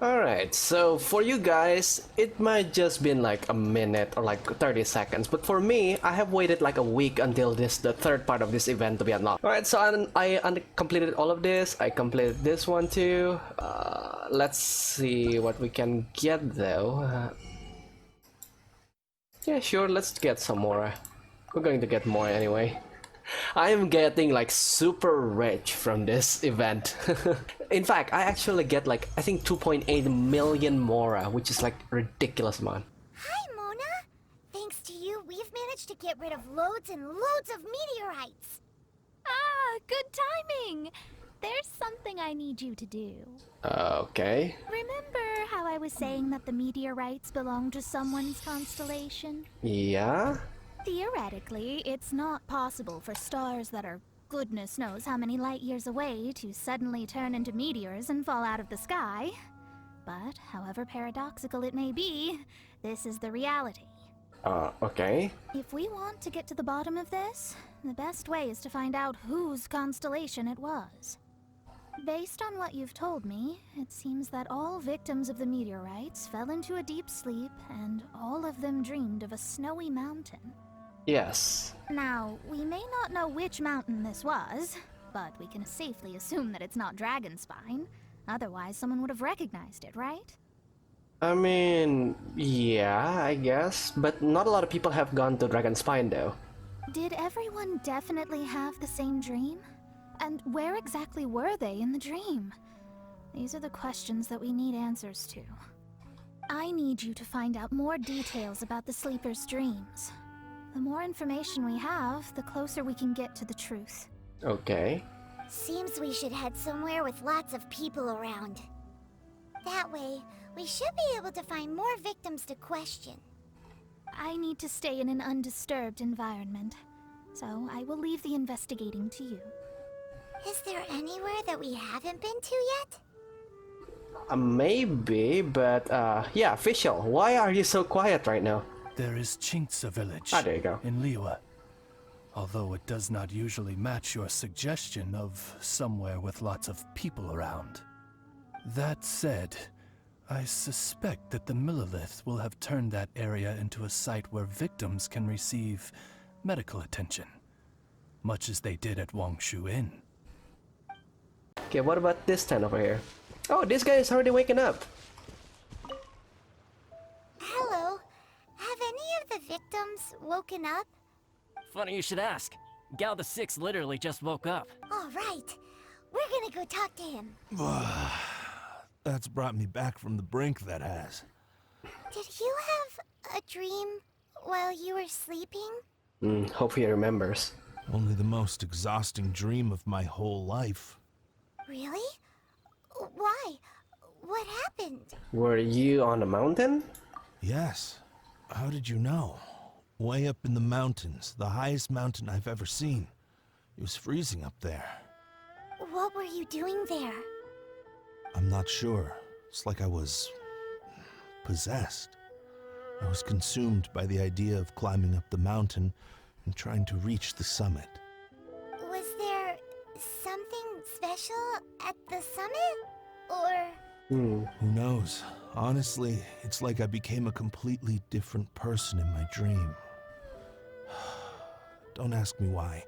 Alright, so for you guys, it might just been like a minute or like 30 seconds, but for me, I have waited like a week until the third part of this event to be unlocked. Alright, so I completed all of this, I completed this one too. Let's see what we can get though. Yeah, sure, let's get some more. We're going to get more anyway. I am getting like super rich from this event. In fact, I actually get like I think 2.8 million mora, which is like ridiculous amount. Hi, Mona. Thanks to you, we've managed to get rid of loads and loads of meteorites. Ah, good timing. There's something I need you to do. Okay. Remember how I was saying that the meteorites belong to someone's constellation? Yeah? Theoretically, it's not possible for stars that are goodness knows how many light years away to suddenly turn into meteors and fall out of the sky. But, however paradoxical it may be, this is the reality. Okay. If we want to get to the bottom of this, the best way is to find out whose constellation it was. Based on what you've told me, it seems that all victims of the meteorites fell into a deep sleep, and all of them dreamed of a snowy mountain. Yes. Now, we may not know which mountain this was, but we can safely assume that it's not Dragonspine. Otherwise, someone would have recognized it, right? I mean, yeah, I guess, but not a lot of people have gone to Dragonspine though. Did everyone definitely have the same dream? And where exactly were they in the dream? These are the questions that we need answers to. I need you to find out more details about the sleeper's dreams. The more information we have, the closer we can get to the truth. Okay. Seems we should head somewhere with lots of people around. That way, we should be able to find more victims to question. I need to stay in an undisturbed environment, so I will leave the investigating to you. Is there anywhere that we haven't been to yet? Maybe, but yeah, Official, why are you so quiet right now? There is Chinksa village There you go. in Liwa. Although it does not usually match your suggestion of somewhere with lots of people around. That said, I suspect that the Millilith will have turned that area into a site where victims can receive medical attention, much as they did at Wangshu Inn. Okay, what about this tent over here? Oh, this guy is already waking up. Hello. Have any of the victims woken up? Funny you should ask. Gal the Six literally just woke up. All right. We're gonna go talk to him. That's brought me back from the brink, that has. Did you have a dream while you were sleeping? Hope he remembers. Only the most exhausting dream of my whole life. Really? Why? What happened? Were you on a mountain? Yes. How did you know? Way up in the mountains, the highest mountain I've ever seen. It was freezing up there. What were you doing there? I'm not sure. It's like I was possessed. I was consumed by the idea of climbing up the mountain and trying to reach the summit. Was there something special at the summit? Or... Who knows? Honestly, it's like I became a completely different person in my dream. Don't ask me why.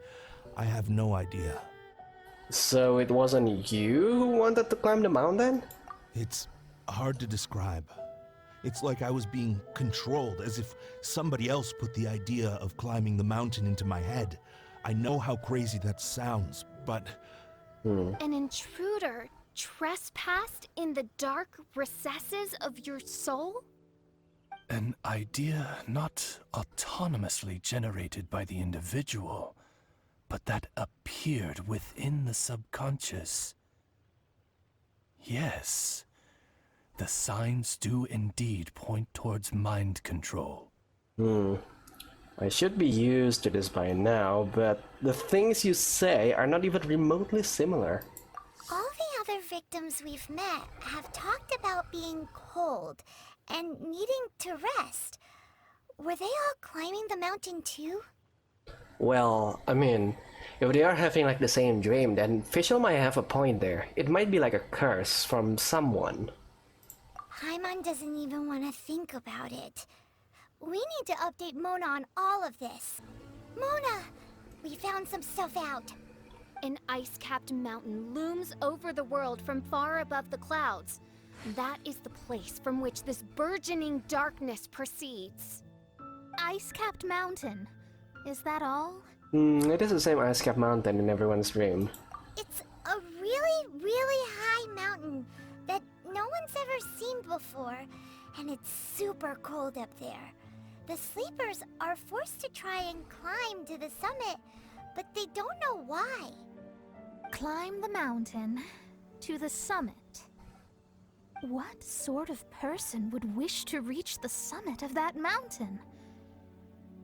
I have no idea. So it wasn't you who wanted to climb the mountain? It's hard to describe. It's like I was being controlled, as if somebody else put the idea of climbing the mountain into my head. I know how crazy that sounds, but... An intruder trespassed in the dark recesses of your soul? An idea not autonomously generated by the individual, but that appeared within the subconscious. Yes, the signs do indeed point towards mind control. I should be used to this by now, but the things you say are not even remotely similar. all the other victims we've met have talked about being cold and needing to rest. Were they all climbing the mountain too? Well, I mean, if they are having like the same dream, then Fischl might have a point there. It might be like a curse from someone. Paimon doesn't even want to think about it. We need to update Mona on all of this. Mona! We found some stuff out. An ice-capped mountain looms over the world from far above the clouds. That is the place from which this burgeoning darkness proceeds. Ice-capped mountain. Is that all? It is the same ice cap mountain in everyone's dream. It's a really, really high mountain that no one's ever seen before, and it's super cold up there. The sleepers are forced to try and climb to the summit, but they don't know why. Climb the mountain to the summit. What sort of person would wish to reach the summit of that mountain?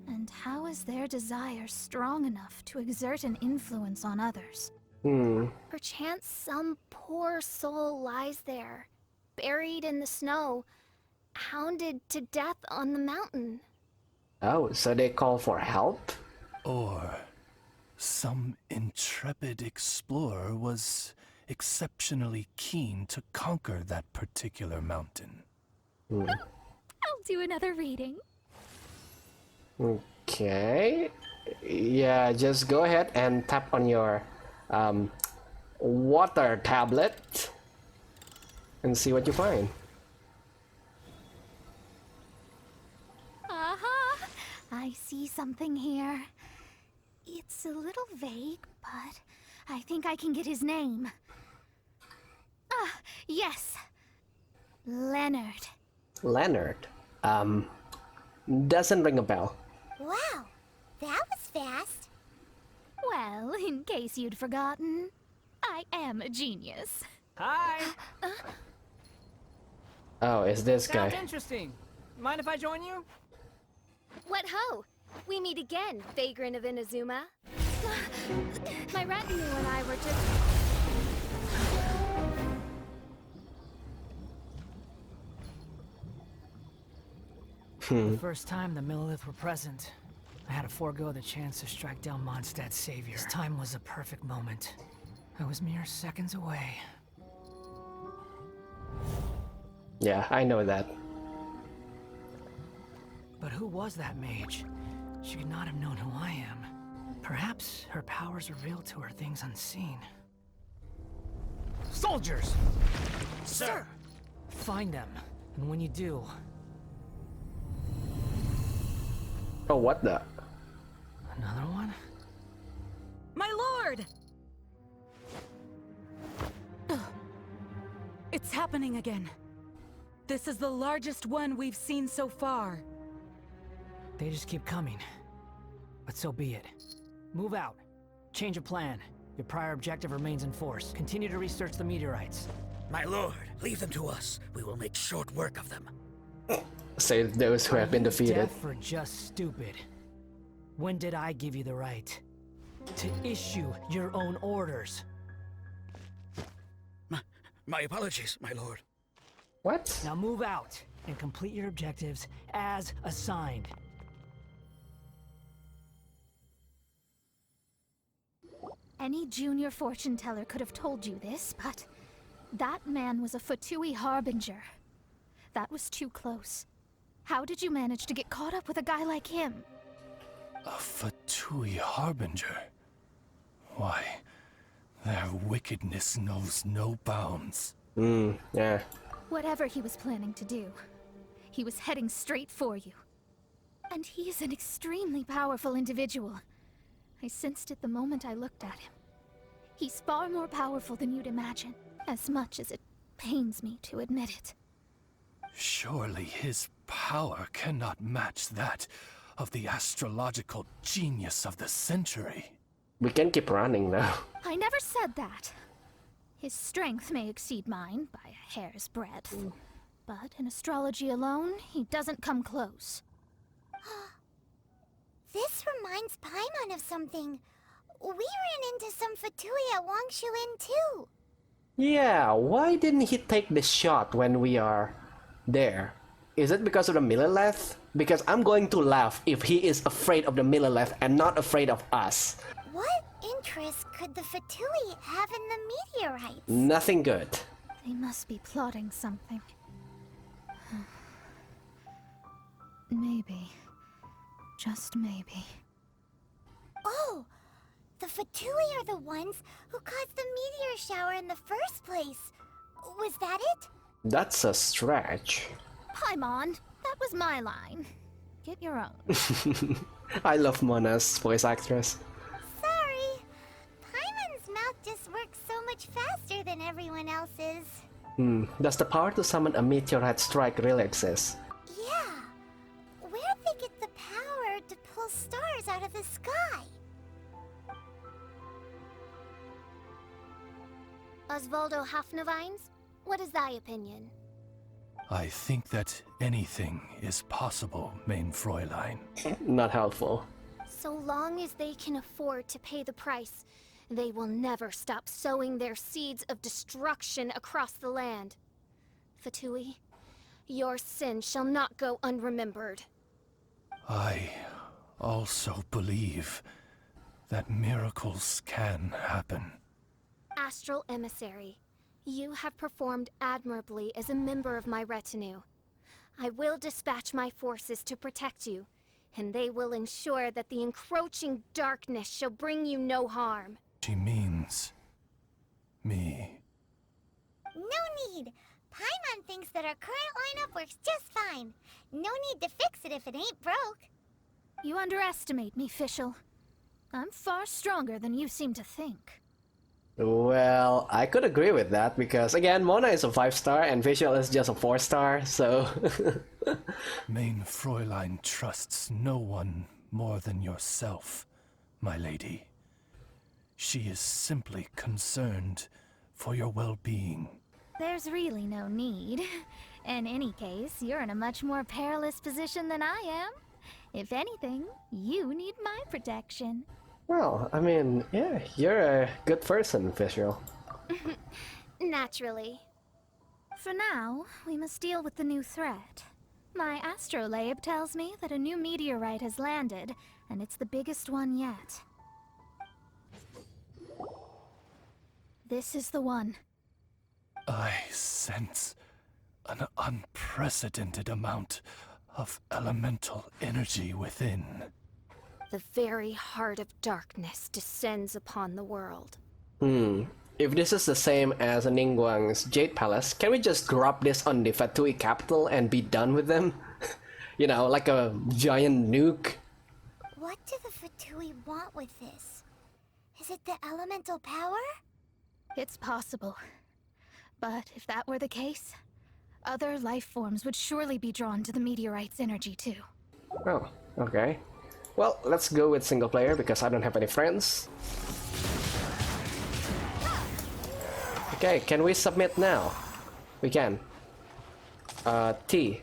And how is their desire strong enough to exert an influence on others? Perchance some poor soul lies there, buried in the snow, hounded to death on the mountain. Oh, so they call for help? Or some intrepid explorer was exceptionally keen to conquer that particular mountain. I'll do another reading. Okay. Yeah, just go ahead and tap on your water tablet and see what you find. Aha! I see something here. It's a little vague, but I think I can get his name. Ah, yes. Leonard. Leonard. Doesn't ring a bell. Wow, that was fast. Well, in case you'd forgotten, I am a genius. Hi! Oh, it's this Sounds guy. interesting. Mind if I join you? What ho! We meet again, vagrant of Inazuma. My retinue and I were just... The first time the Millelith were present, I had to forego the chance to strike down Mondstadt's savior. This time was a perfect moment. I was mere seconds away. Yeah, I know that. But who was that mage? She could not have known who I am. Perhaps her powers revealed to her things unseen. Soldiers! Sir! Find them, and when you do... Oh, what the? Another one? My lord! It's happening again. This is the largest one we've seen so far. They just keep coming. But so be it. Move out. Change of plan. Your prior objective remains in force. Continue to research the meteorites. My lord, leave them to us. We will make short work of them. Save those who have been defeated. Deaf or just stupid? When did I give you the right to issue your own orders? My apologies, my lord. What? Now move out and complete your objectives as assigned. Any junior fortune teller could have told you this, but that man was a Fatui harbinger. That was too close. How did you manage to get caught up with a guy like him? A Fatui harbinger? Why, their wickedness knows no bounds. Yeah. Whatever he was planning to do, he was heading straight for you. And he is an extremely powerful individual. I sensed it the moment I looked at him. He's far more powerful than you'd imagine, as much as it pains me to admit it. Surely his power cannot match that of the astrological genius of the century. We can keep running now. I never said that. His strength may exceed mine by a hair's breadth, but in astrology alone, he doesn't come close. This reminds Paimon of something. We ran into some Fatui at Wangshuin too. Yeah, why didn't he take the shot when we are there? Is it because of the Millelith? Because I'm going to laugh if he is afraid of the Millelith and not afraid of us. What interest could the Fatui have in the meteorites? Nothing good. They must be plotting something. Maybe. Just maybe. Oh! The Fatui are the ones who caused the meteor shower in the first place. Was that it? That's a stretch. Paimon, that was my line. Get your own. I love Mona's voice actress. Sorry. Paimon's mouth just works so much faster than everyone else's. Does the power to summon a meteorite strike really exist? Yeah. Where'd they get the power to pull stars out of the sky? Osvaldo Hafnavines, what is thy opinion? I think that anything is possible, main Fräulein. Not helpful. So long as they can afford to pay the price, they will never stop sowing their seeds of destruction across the land. Fatui, your sin shall not go unremembered. I also believe that miracles can happen. Astral Emissary, you have performed admirably as a member of my retinue. I will dispatch my forces to protect you, and they will ensure that the encroaching darkness shall bring you no harm. She means me. No need. Paimon thinks that our current lineup works just fine. No need to fix it if it ain't broke. You underestimate me, Fischl. I'm far stronger than you seem to think. Well, I could agree with that because again, Mona is a 5-star and Visual is just a 4-star, so... Main Fräulein trusts no one more than yourself, my lady. She is simply concerned for your well-being. There's really no need. In any case, you're in a much more perilous position than I am. If anything, you need my protection. Well, I mean, yeah, you're a good person, Visual. Naturally. For now, we must deal with the new threat. My astrolabe tells me that a new meteorite has landed, and it's the biggest one yet. This is the one. I sense an unprecedented amount of elemental energy within. The very heart of darkness descends upon the world. If this is the same as Ningguang's Jade Palace, can we just drop this on the Fatui capital and be done with them? You know, like a giant nuke. What do the Fatui want with this? Is it the elemental power? It's possible. But if that were the case, other life forms would surely be drawn to the meteorite's energy too. Oh, okay. Well, let's go with single player because I don't have any friends. Okay, can we submit now? We can. T.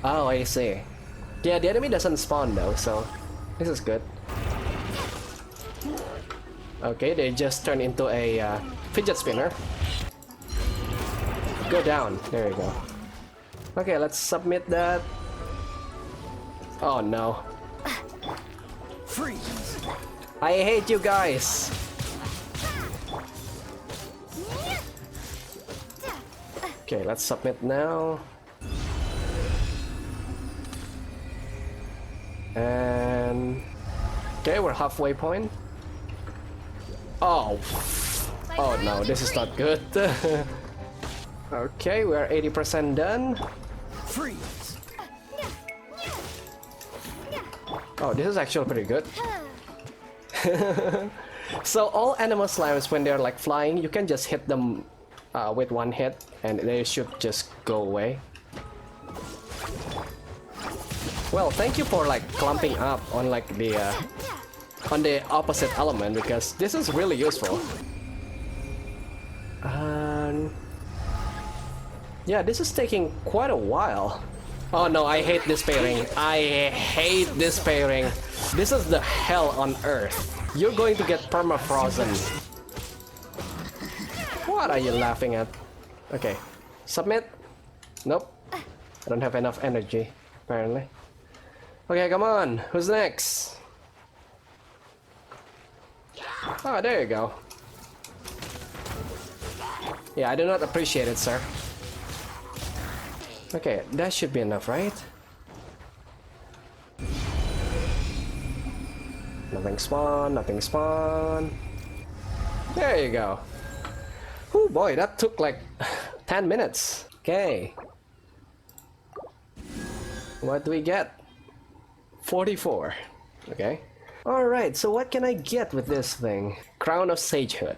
Oh, I see. Yeah, the enemy doesn't spawn though, so this is good. Okay, they just turn into a fidget spinner. Go down. There you go. Okay, let's submit that. Oh no. Freeze! I hate you guys. Okay, let's submit now. And okay, we're halfway point. Oh. Oh no, this is not good. Okay, we're 80% done. Freeze! Oh, this is actually pretty good. So all animal slimes, when they're like flying, you can just hit them with one hit and they should just go away. Well, thank you for like clumping up on like the on the opposite element because this is really useful. Yeah, this is taking quite a while. Oh no, I hate this pairing. I hate this pairing. This is the hell on earth. You're going to get permafrozen. What are you laughing at? Okay, submit. Nope. I don't have enough energy, apparently. Okay, come on. Who's next? Oh, there you go. Yeah, I do not appreciate it, sir. Okay, that should be enough, right? Nothing spawn, nothing spawn. There you go. Oh boy, that took like 10 minutes. Okay. What do we get? 44. Okay. Alright, so what can I get with this thing? Crown of Sagehood.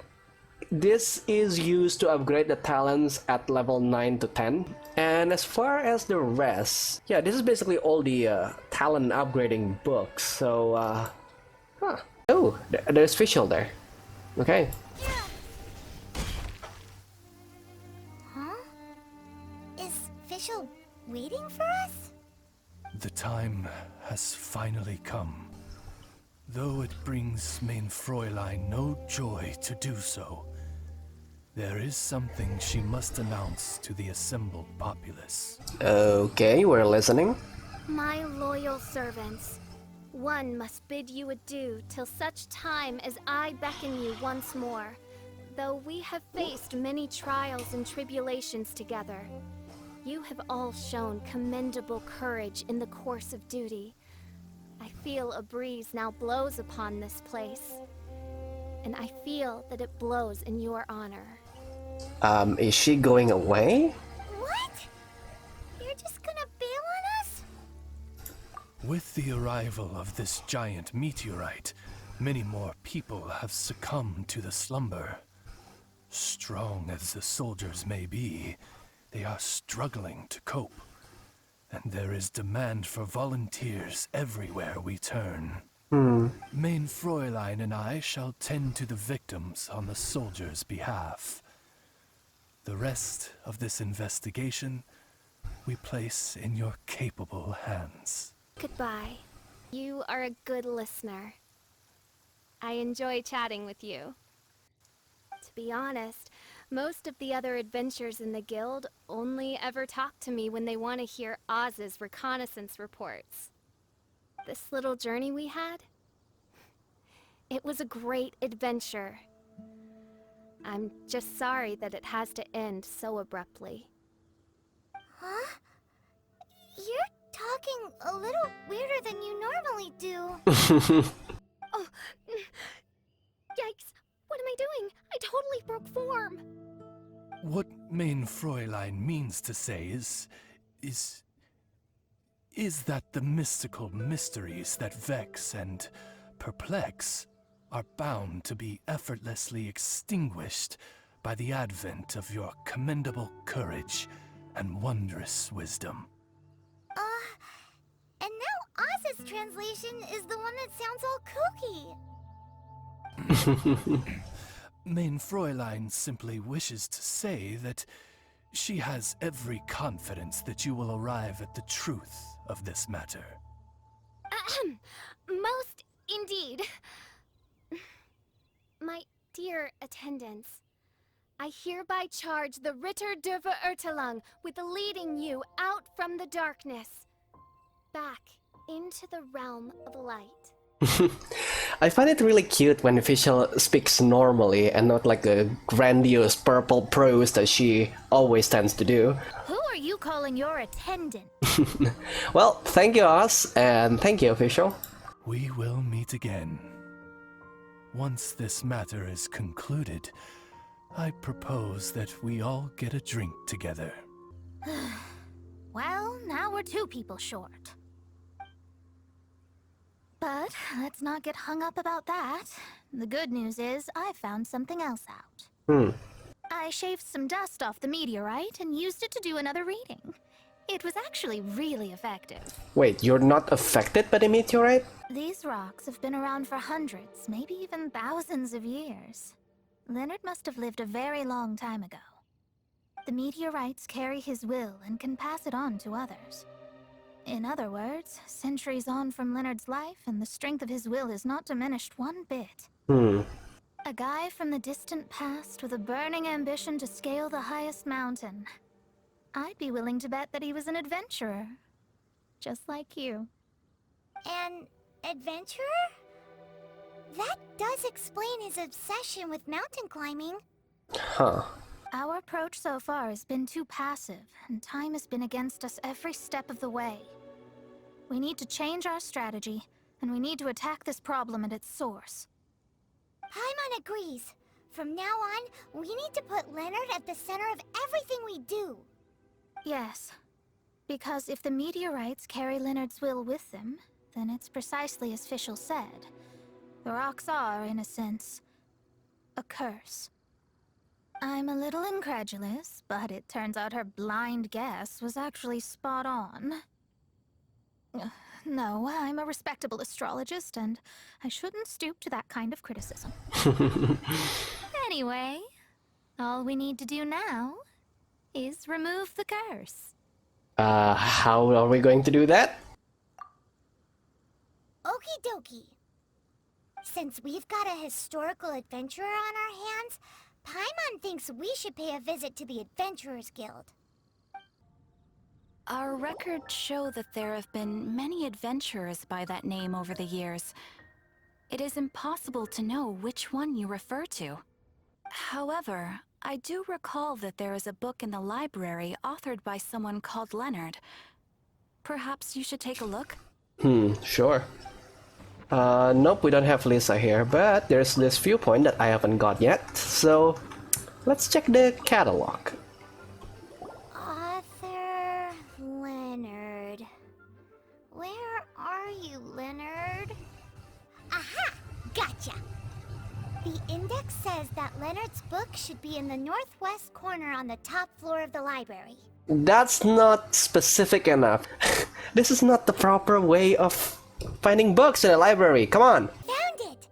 This is used to upgrade the talents at level 9 to 10. And as far as the rest, yeah, this is basically all the talent upgrading books. So, huh. Oh, there's Fischl there. Okay. Huh? Is Fischl waiting for us? The time has finally come. Though it brings main Fräulein no joy to do so, there is something she must announce to the assembled populace. Okay, we're listening. My loyal servants, one must bid you adieu till such time as I beckon you once more. Though we have faced many trials and tribulations together, you have all shown commendable courage in the course of duty. I feel a breeze now blows upon this place, and I feel that it blows in your honor. Is she going away? What? You're just gonna bail on us? With the arrival of this giant meteorite, many more people have succumbed to the slumber. Strong as the soldiers may be, they are struggling to cope. And there is demand for volunteers everywhere we turn. Main Fräulein and I shall tend to the victims on the soldiers' behalf. The rest of this investigation we place in your capable hands. Goodbye. You are a good listener. I enjoy chatting with you. To be honest, most of the other adventurers in the guild only ever talk to me when they want to hear Oz's reconnaissance reports. This little journey we had, it was a great adventure. I'm just sorry that it has to end so abruptly. Huh? You're talking a little weirder than you normally do. Oh, yikes! What am I doing? I totally broke form! What main Fräulein means to say is that the mystical mysteries that vex and perplex are bound to be effortlessly extinguished by the advent of your commendable courage and wondrous wisdom. And now Oz's translation is the one that sounds all kooky. Main Fräulein simply wishes to say that she has every confidence that you will arrive at the truth of this matter. Ahem. Most indeed. My dear attendants, I hereby charge the Ritter der Verirrtelung with leading you out from the darkness, back into the realm of light. I find it really cute when Fischl speaks normally and not like a grandiose purple prose that she always tends to do. Who are you calling your attendant? Well, thank you, Oz, and thank you, Fischl. We will meet again. Once this matter is concluded, I propose that we all get a drink together. Well, now we're 2 people short. But let's not get hung up about that. The good news is I found something else out. I shaved some dust off the meteorite and used it to do another reading. It was actually really effective. Wait, you're not affected by the meteorite? These rocks have been around for hundreds, maybe even thousands of years. Leonard must have lived a very long time ago. The meteorites carry his will and can pass it on to others. In other words, centuries on from Leonard's life, and the strength of his will is not diminished one bit. A guy from the distant past with a burning ambition to scale the highest mountain. I'd be willing to bet that he was an adventurer. Just like you. An adventurer? That does explain his obsession with mountain climbing. Huh. Our approach so far has been too passive, and time has been against us every step of the way. We need to change our strategy, and we need to attack this problem at its source. Paimon agrees. From now on, we need to put Leonard at the center of everything we do. Yes, because if the meteorites carry Leonard's will with them, then it's precisely as Fischl said. The rocks are, in a sense, a curse. I'm a little incredulous, but it turns out her blind guess was actually spot on. No, I'm a respectable astrologist, and I shouldn't stoop to that kind of criticism. Anyway, all we need to do now is remove the curse. How are we going to do that? Okie dokie. Since we've got a historical adventurer on our hands, Paimon thinks we should pay a visit to the Adventurers Guild. Our records show that there have been many adventurers by that name over the years. It is impossible to know which one you refer to. However, I do recall that there is a book in the library authored by someone called Leonard. Perhaps you should take a look? Sure. Nope, we don't have Lisa here, but there's this viewpoint that I haven't got yet, so let's check the catalog. Author Leonard. Where are you, Leonard? Aha! Gotcha! The index says that Leonard's book should be in the northwest corner on the top floor of the library. That's not specific enough. This is not the proper way of finding books in a library. Come on! Found it!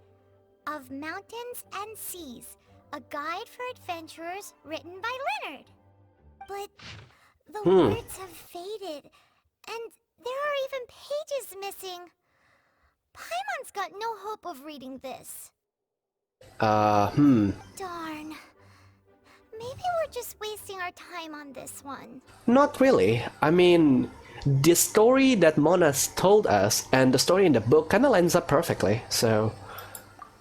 Of Mountains and Seas, a guide for adventurers written by Leonard. But the words have faded, and there are even pages missing. Paimon's got no hope of reading this. Darn. Maybe we're just wasting our time on this one. Not really. I mean, the story that Mona's told us and the story in the book kinda lines up perfectly, so...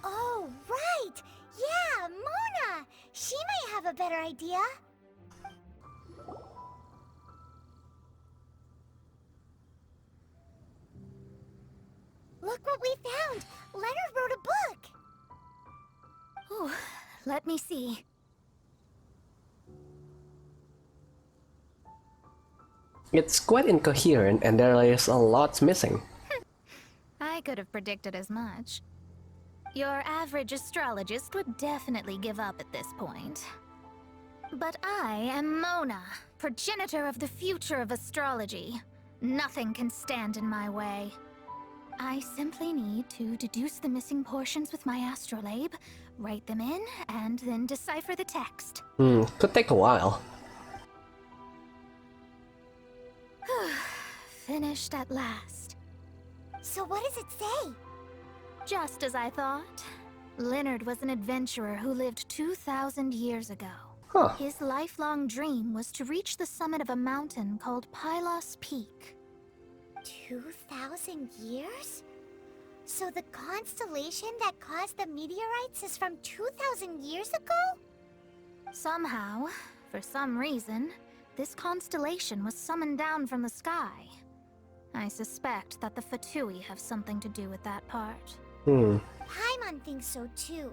Oh, right! Yeah, Mona! She might have a better idea. Look what we found! Leonard wrote a book! Ooh, let me see. It's quite incoherent and there is a lot missing. I could have predicted as much. Your average astrologist would definitely give up at this point. But I am Mona, progenitor of the future of astrology. Nothing can stand in my way. I simply need to deduce the missing portions with my astrolabe, write them in, and then decipher the text. Could take a while. Finished at last. So what does it say? Just as I thought. Leonard was an adventurer who lived 2,000 years ago. Huh. His lifelong dream was to reach the summit of a mountain called Pylos Peak. 2,000 years? So the constellation that caused the meteorites is from 2,000 years ago? Somehow, for some reason, this constellation was summoned down from the sky. I suspect that the Fatui have something to do with that part. Paimon thinks so too.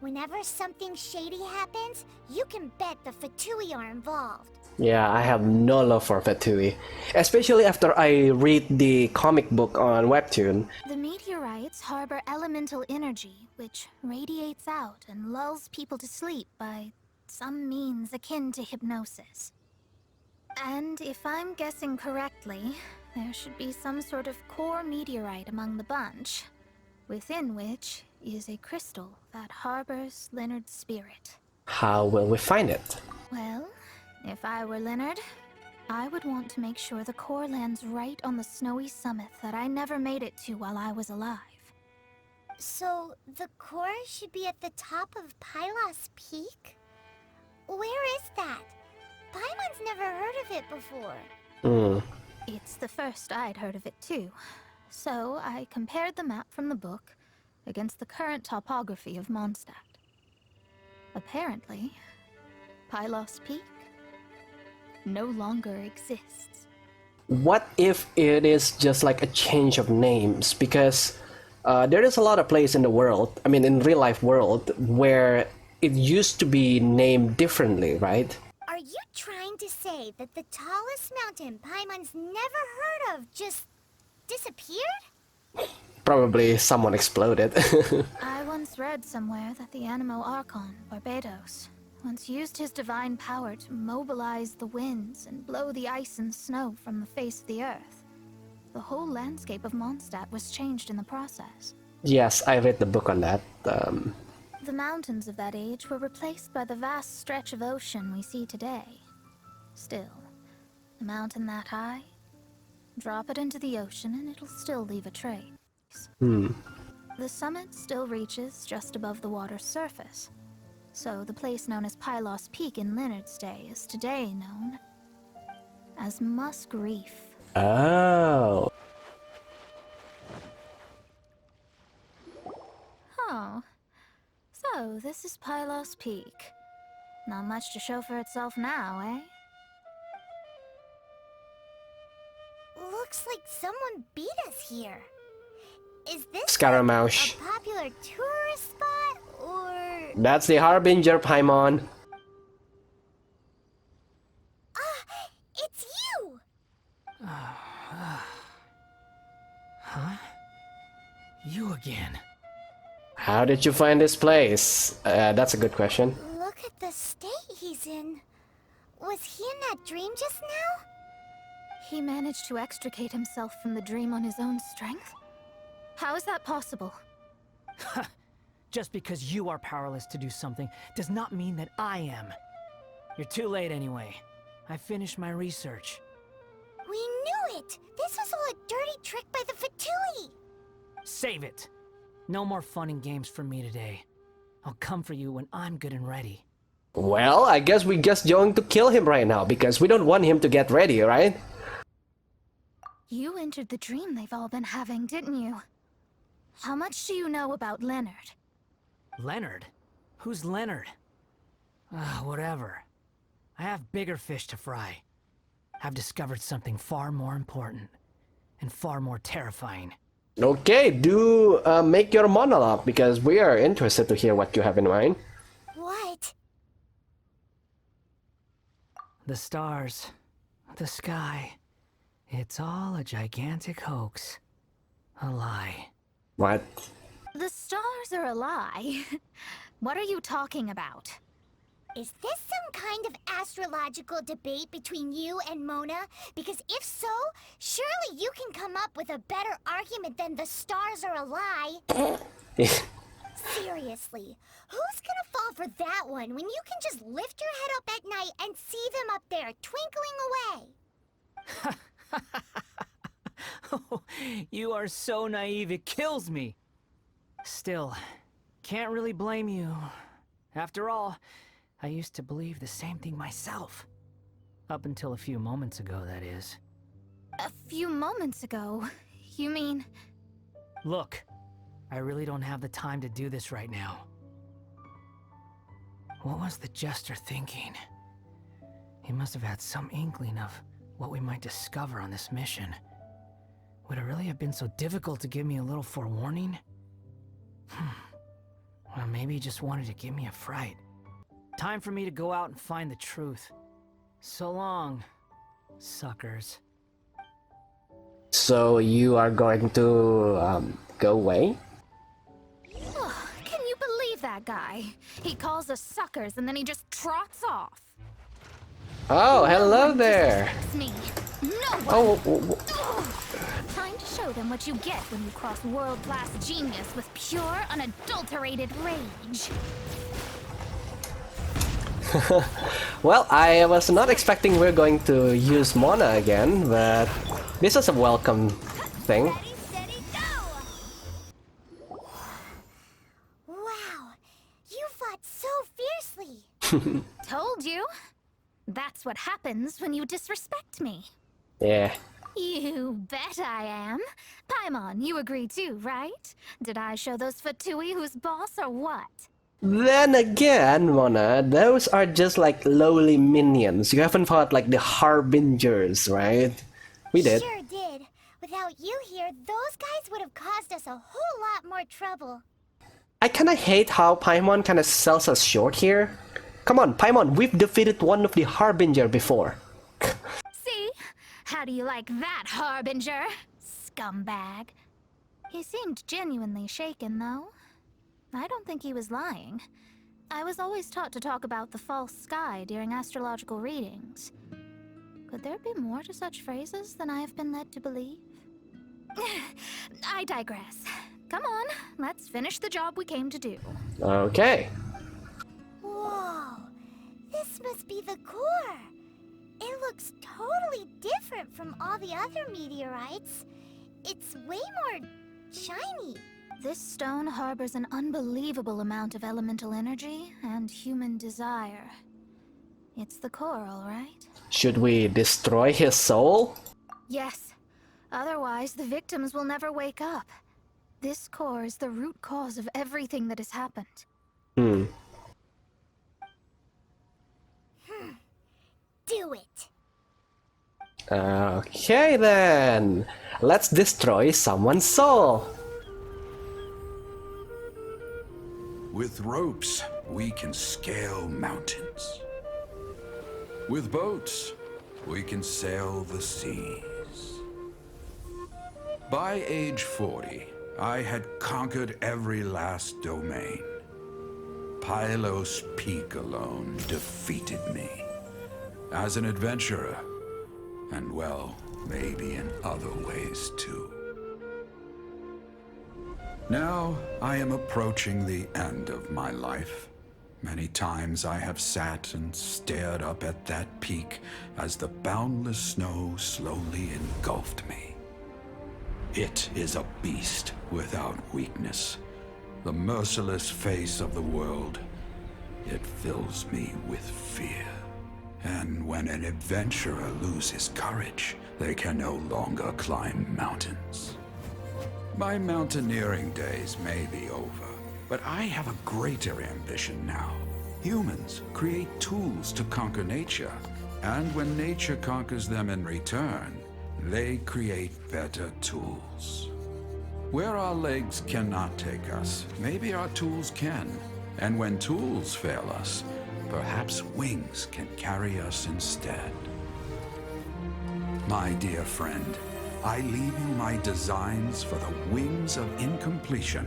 Whenever something shady happens, you can bet the Fatui are involved. Yeah, I have no love for Fatui. Especially after I read the comic book on Webtoon. The meteorites harbor elemental energy, which radiates out and lulls people to sleep by some means akin to hypnosis. And if I'm guessing correctly, there should be some sort of core meteorite among the bunch, within which is a crystal that harbors Leonard's spirit. How will we find it? Well, if I were Leonard, I would want to make sure the core lands right on the snowy summit that I never made it to while I was alive. So the core should be at the top of Pylos Peak? Where is that? Paimon's never heard of it before. It's the first I'd heard of it too. So I compared the map from the book against the current topography of Mondstadt. Apparently, Pylos Peak no longer exists. What if it is just like a change of names? Because there is a lot of places in the world, I mean in real life world, where it used to be named differently, right? Are you trying to say that the tallest mountain Paimon's never heard of just disappeared? Probably someone exploded. I once read somewhere that the Animo Archon, Barbados, once used his divine power to mobilize the winds and blow the ice and snow from the face of the earth. The whole landscape of Mondstadt was changed in the process. Yes, I read the book on that. The mountains of that age were replaced by the vast stretch of ocean we see today. Still, a mountain that high, drop it into the ocean and it'll still leave a trace. The summit still reaches just above the water's surface. So the place known as Pylos Peak in Leonard's day is today known as Musk Reef. Oh. Oh. So this is Pylos Peak. Not much to show for itself now, eh? Looks like someone beat us here. Is this Scaramouche. a popular tourist spot, or... That's the Harbinger, Paimon. It's you! Huh? You again. How did you find this place? That's a good question. Look at the state he's in. Was he in that dream just now? He managed to extricate himself from the dream on his own strength? How is that possible? Just because you are powerless to do something does not mean that I am. You're too late anyway. I finished my research. We knew it! This was all a dirty trick by the Fatui! Save it! No more fun and games for me today. I'll come for you when I'm good and ready. Well, I guess we're just going to kill him right now because we don't want him to get ready, right? You entered the dream they've all been having, didn't you? How much do you know about Leonard? Leonard? Who's Leonard? Whatever. I have bigger fish to fry. I've discovered something far more important and far more terrifying. Okay, do make your monologue because we are interested to hear what you have in mind. What? The stars, the sky, it's all a gigantic hoax. A lie. What? The stars are a lie. What are you talking about? Is this some kind of astrological debate between you and Mona? Because if so, surely you can come up with a better argument than the stars are a lie. Seriously, who's gonna fall for that one when you can just lift your head up at night and see them up there twinkling away? Oh, you are so naive, it kills me. Still, can't really blame you. After all, I used to believe the same thing myself. Up until a few moments ago, that is. A few moments ago? You mean... Look, I really don't have the time to do this right now. What was the Jester thinking? He must have had some inkling of what we might discover on this mission. Would it really have been so difficult to give me a little forewarning? Well, maybe he just wanted to give me a fright. Time for me to go out and find the truth. So long, suckers. So you are going to go away? Can you believe that guy? He calls us suckers and then he just trots off. Oh, hello there. Me. No one. Oh, Time to show them what you get when you cross world-class genius with pure, unadulterated rage. well, I was not expecting we're going to use Mona again, but this is a welcome thing. Ready, steady, go! Wow, you fought so fiercely. Told you. That's what happens when you disrespect me. Yeah. You bet I am. Paimon, you agree too, right? Did I show those Fatui who's boss or what? Then again, Mona, those are just like lowly minions. You haven't fought like the harbingers, right? We did. Sure did. Without you here, those guys would have caused us a whole lot more trouble. I kinda hate how Paimon kinda sells us short here. Come on, Paimon, we've defeated one of the harbinger before. See? How do you like that, Harbinger? Scumbag. He seemed genuinely shaken, though. I don't think he was lying. I was always taught to talk about the false sky during astrological readings. Could there be more to such phrases than I have been led to believe? I digress. Come on, let's finish the job we came to do. Okay. Whoa, this must be the core. It looks totally different from all the other meteorites. It's way more shiny. This stone harbors an unbelievable amount of elemental energy and human desire. It's the core, all right? Should we destroy his soul? Yes. Otherwise, the victims will never wake up. This core is the root cause of everything that has happened. Hmm. Do it. Okay then. Let's destroy someone's soul. With ropes, we can scale mountains. With boats, we can sail the seas. By age 40, I had conquered every last domain. Pylos Peak alone defeated me. As an adventurer, and well, maybe in other ways too. Now, I am approaching the end of my life. Many times I have sat and stared up at that peak as the boundless snow slowly engulfed me. It is a beast without weakness, the merciless face of the world. It fills me with fear. And when an adventurer loses courage, they can no longer climb mountains. My mountaineering days may be over, but I have a greater ambition now. Humans create tools to conquer nature, and when nature conquers them in return, they create better tools. Where our legs cannot take us, maybe our tools can. And when tools fail us, perhaps wings can carry us instead. My dear friend, I leave you my designs for the wings of incompletion.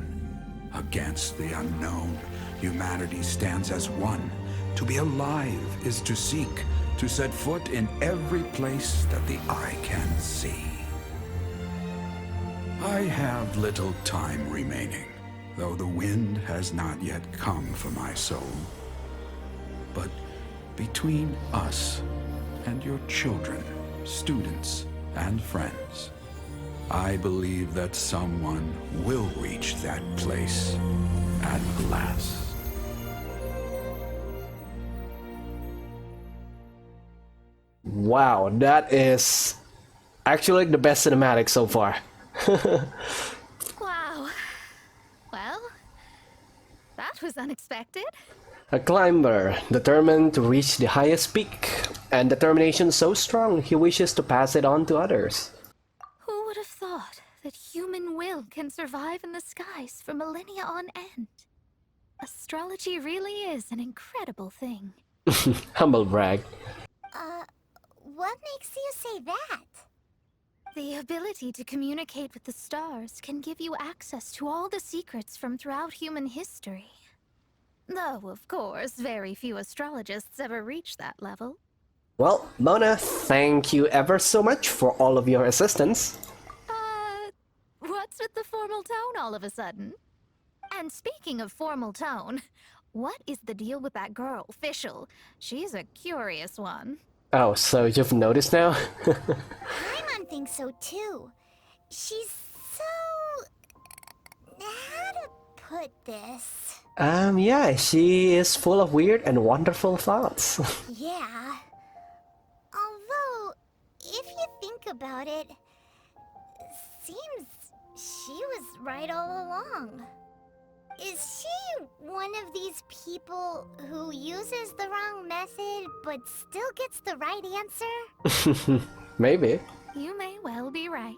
Against the unknown, humanity stands as one. To be alive is to seek, to set foot in every place that the eye can see. I have little time remaining, though the wind has not yet come for my soul. But between us and your children, students, and friends, I believe that someone will reach that place at last. Wow, that is actually the best cinematic so far. Wow. Well, that was unexpected. A climber, determined to reach the highest peak, and determination so strong he wishes to pass it on to others. Who would have thought that human will can survive in the skies for millennia on end? Astrology really is an incredible thing. Humble brag. What makes you say that? The ability to communicate with the stars can give you access to all the secrets from throughout human history. Though, of course, very few astrologists ever reach that level. Well, Mona, thank you ever so much for all of your assistance. What's with the formal tone all of a sudden? And speaking of formal tone, what is the deal with that girl, Fischl? She's a curious one. Oh, so you've noticed now? Paimon thinks so too. She's so... how to put this? Yeah, she is full of weird and wonderful thoughts. Yeah. Although, if you think about it, seems she was right all along. Is she one of these people who uses the wrong method but still gets the right answer? Maybe. You may well be right.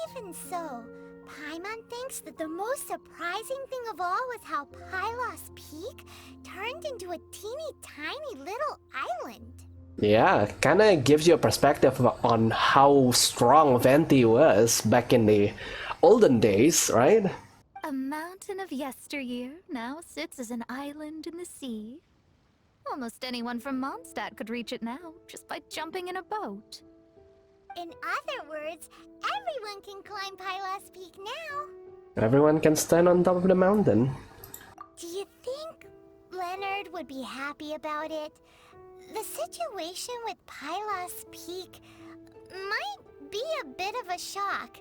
Even so, Paimon thinks that the most surprising thing of all was how Pylos Peak turned into a teeny tiny little island. Yeah, kinda gives you a perspective on how strong Venti was back in the olden days, right? A mountain of yesteryear now sits as an island in the sea. Almost anyone from Mondstadt could reach it now, just by jumping in a boat. In other words, everyone can climb Pylos Peak now. Everyone can stand on top of the mountain. Do you think Leonard would be happy about it? The situation with Pylos Peak might be a bit of a shock.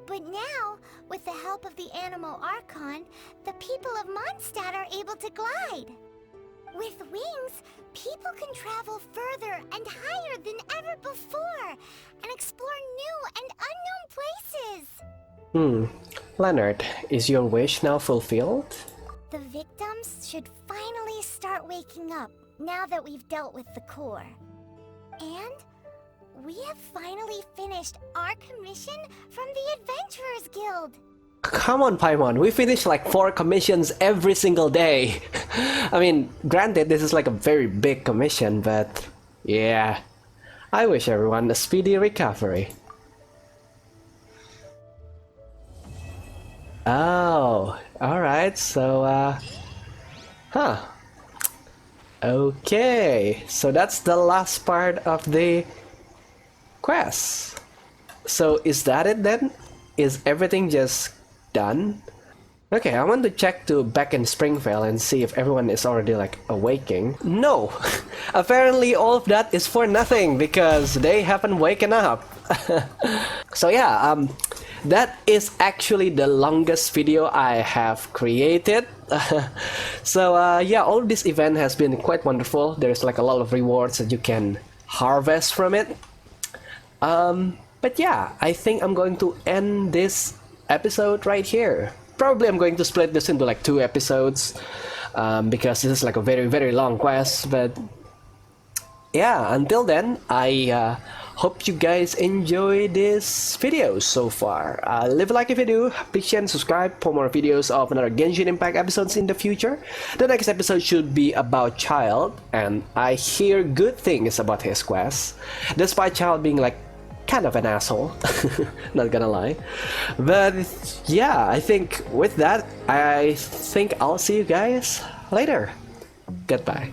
But now, with the help of the Animal Archon, the people of Mondstadt are able to glide. With wings, people can travel further and higher than ever before and explore new and unknown places. Leonard, is your wish now fulfilled? The victims should finally start waking up now that we've dealt with the core. And we have finally finished our commission from the Adventurers Guild. Come on, Paimon, we finish like 4 commissions every single day. I mean, granted, this is like a very big commission, but yeah. I wish everyone a speedy recovery. Oh, alright, so, okay, so that's the last part of the quest. So is that it then? Is everything just done? Okay, I want to check to back in Springvale and see if everyone is already like awaking. No! Apparently all of that is for nothing because they haven't waken up. So yeah, that is actually the longest video I have created. So yeah, all this event has been quite wonderful. There's like a lot of rewards that you can harvest from it. But yeah, I think I'm going to end this episode right here. Probably I'm going to split this into like 2 episodes because this is like a very long quest. But yeah, until then, I hope you guys enjoy this video so far. Leave a like if you do, big share and subscribe for more videos of another Genshin Impact episodes in the future. The next episode should be about Child, and I hear good things about his quest, despite Child being like kind of an asshole, not gonna lie. But yeah, I think with that, I think I'll see you guys later. Goodbye.